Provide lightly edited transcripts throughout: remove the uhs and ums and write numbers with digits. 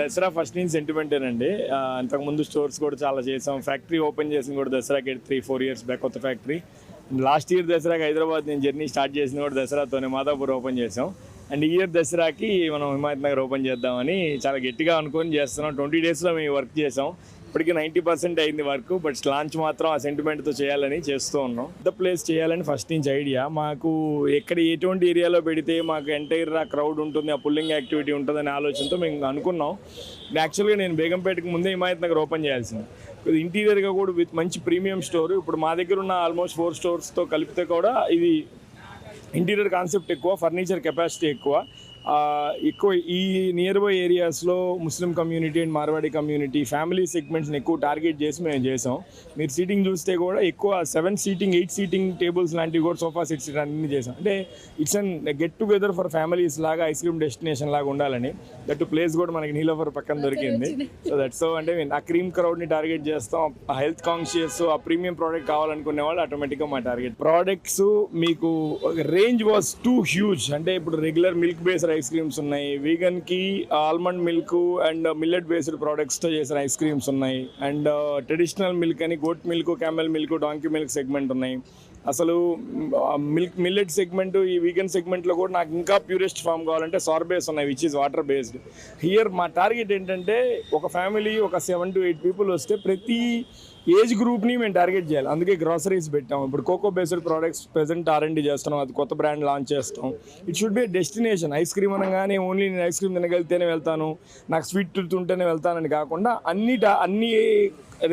Dasara first నుంచి సెంటిమెంటేనండి. అంతకుముందు stores కూడా చాలా చేసాం. ఫ్యాక్టరీ ఓపెన్ చేసింది కూడా దసరాకి 3-4 ఇయర్స్ బ్యాక్, కొత్త ఫ్యాక్టరీ. లాస్ట్ ఇయర్ దసరాకి హైదరాబాద్ నేను జర్నీ స్టార్ట్ చేసింది కూడా దసరాతోనే, మాదాపూర్ ఓపెన్ చేసాం. అండ్ ఈ ఇయర్ దసరాకి మనం హిమాయత్ నగర్ ఓపెన్ చేద్దామని చాలా గట్టిగా అనుకొని చేస్తున్నాం. 20 daysలో మేము వర్క్ చేసాం. ఇప్పటికీ 90% అయింది వర్క్. బట్ లాంచ్ మాత్రం ఆ సెంటిమెంట్తో చేయాలని చేస్తూ ఉన్నాం. పెద్ద ప్లేస్ చేయాలని ఫస్ట్ నుంచి ఐడియా. మాకు ఎక్కడ ఎటువంటి ఏరియాలో పెడితే మాకు ఎంటైర్ ఆ క్రౌడ్ ఉంటుంది, ఆ పుల్లింగ్ యాక్టివిటీ ఉంటుందనే ఆలోచనతో మేము అనుకున్నాం. యాక్చువల్గా నేను బేగంపేటకి ముందే హిమాయత్ నగర్ ఓపెన్ చేయాల్సింది. ఇంటీరియర్గా కూడా విత్ మంచి ప్రీమియం స్టోర్. ఇప్పుడు మా దగ్గర ఉన్న ఆల్మోస్ట్ 4 స్టోర్స్తో కలిపితే కూడా ఇది ఇంటీరియర్ కాన్సెప్ట్ ఎక్కువ, ఫర్నిచర్ కెపాసిటీ ఎక్కువ. ఈ నియర్ బై ఏరియాస్లో Muslim community and Marwari community family సెగ్మెంట్స్ని ఎక్కువ టార్గెట్ చేసి మేము చేసాం. మీరు సీటింగ్ చూస్తే కూడా ఎక్కువ 7 సీటింగ్ 8 సీటింగ్ టేబుల్స్ లాంటివి కూడా, సోఫా సెట్స్ అన్నీ చేసాం. అంటే it's an get together for families లాగా, ఐస్ క్రీమ్ డెస్టినేషన్ లాగా ఉండాలని. దట్ ప్లేస్ కూడా మనకి నీలోఫర్ పక్కన దొరికింది. సో అంటే ఆ క్రీమ్ క్రౌడ్ని టార్గెట్ చేస్తాం. ఆ హెల్త్ కాన్షియస్, ఆ ప్రీమియం ప్రోడక్ట్ కావాలనుకునే వాళ్ళు ఆటోమేటిక్గా మా టార్గెట్. ప్రోడక్ట్స్ మీకు రేంజ్ వాజ్ టూ హ్యూజ్. అంటే ఇప్పుడు regular milk based ice creams ఉన్నాయి, వీగన్కి almond milk and millet based ప్రోడక్ట్స్తో చేసిన ఐస్ క్రీమ్స్ ఉన్నాయి, అండ్ ట్రెడిషనల్ మిల్క్ అని goat milk, camel milk, donkey milk segment ఉన్నాయి. అసలు మిల్లెట్ సెగ్మెంట్, ఈ వీగన్ సెగ్మెంట్లో కూడా నాకు ఇంకా ప్యూరెస్ట్ ఫామ్ కావాలంటే సార్బేస్ ఉన్నాయి, which is water based. Here మా టార్గెట్ ఏంటంటే ఒక ఫ్యామిలీ ఒక 7 to 8 పీపుల్ వస్తే ప్రతి ఏజ్ గ్రూప్ని మేము టార్గెట్ చేయాలి. అందుకే గ్రాసరీస్ పెట్టాం. ఇప్పుడు cocoa based products present R&D చేస్తున్నాం, అది కొత్త బ్రాండ్ లాంచ్ చేస్తాం. It should be destination. Ice cream అనగానే ఓన్లీ నేను ఐస్ క్రీమ్ తినగలిగితేనే వెళ్తాను, నాకు స్వీట్ టూత్ ఉంటేనే వెళ్తానని కాకుండా అన్ని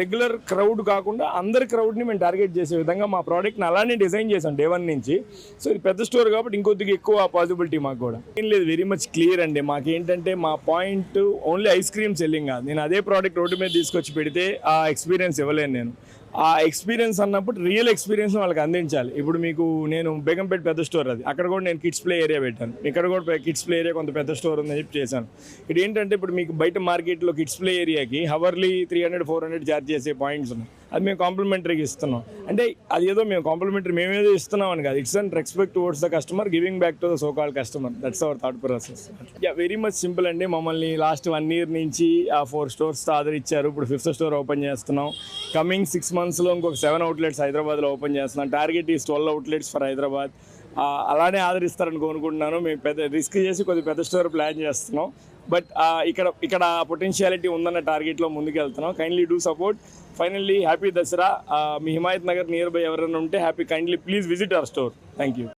రెగ్యులర్ క్రౌడ్ కాకుండా అందరి క్రౌడ్ని మేము టార్గెట్ చేసే విధంగా మా ప్రోడక్ట్ని అలానే డిజైన్ చేసాం డే 1 నుంచి. సో ఇది పెద్ద స్టోర్ కాబట్టి ఇంకొద్దిగా ఎక్కువ పాసిబిలిటీ మాకు కూడా ఏం లేదు. వెరీ మచ్ క్లియర్ అండి. మాకేంటంటే మా point only ice cream selling కాదు. నేను అదే ప్రోడక్ట్ రోడ్డు మీద తీసుకొచ్చి పెడితే ఆ ఎక్స్పీరియన్స్ ఇవ్వలేను నేను. ఆ ఎక్స్పీరియన్స్ అన్నప్పుడు రియల్ ఎక్స్పీరియన్స్ వాళ్ళకి అందించాలి. ఇప్పుడు మీకు నేను బేగంపేట పెద్ద స్టోర్ అది, అక్కడ కూడా నేను కిడ్స్ ప్లే ఏరియా పెట్టాను. ఇక్కడ కూడా కిడ్స్ ప్లే ఏరియా కొంత పెద్ద స్టోర్ ఉందని చెప్పి చేశాను. ఇది ఏంటంటే ఇప్పుడు మీకు బయట మార్కెట్లో కిడ్స్ ప్లే ఏరియాకి హవర్లీ 300-400 ఛార్జ్ చేసే పాయింట్స్ ఉన్నాయి. అది మేము కాంప్లిమెంటరీగా ఇస్తున్నాం. అంటే అది ఏదో మేము కాంప్లిమెంటరీ మేమేదో ఇస్తున్నాం అని కాదు. It's and respect towards the customer, giving back to the so called customer. That's our thought process. Very much simple అండి. మమ్మల్ని లాస్ట్ 1 year నుంచి ఆ 4 స్టోర్స్తో ఆదరించారు. ఇప్పుడు 5th స్టోర్ ఓపెన్ చేస్తున్నాం. కమింగ్ 6 monthsలో ఇంకొక 7 outlets హైదరాబాద్లో ఓపెన్ చేస్తున్నాం. Target is 12 outlets for Hyderabad. అలానే ఆదరిస్తారని కోరుకుంటున్నాను. మేము పెద్ద రిస్క్ చేసి కొద్దిగా పెద్ద స్టోర్ ప్లాన్ చేస్తున్నాం. బట్ ఇక్కడ పొటెన్షియాలిటీ ఉందన్న టార్గెట్లో ముందుకు వెళ్తున్నాం. Kindly do support. Finally happy Dasara. Me Himayat Nagar near by ఎవరైనా ఉంటే happy, kindly please visit our store. Thank you.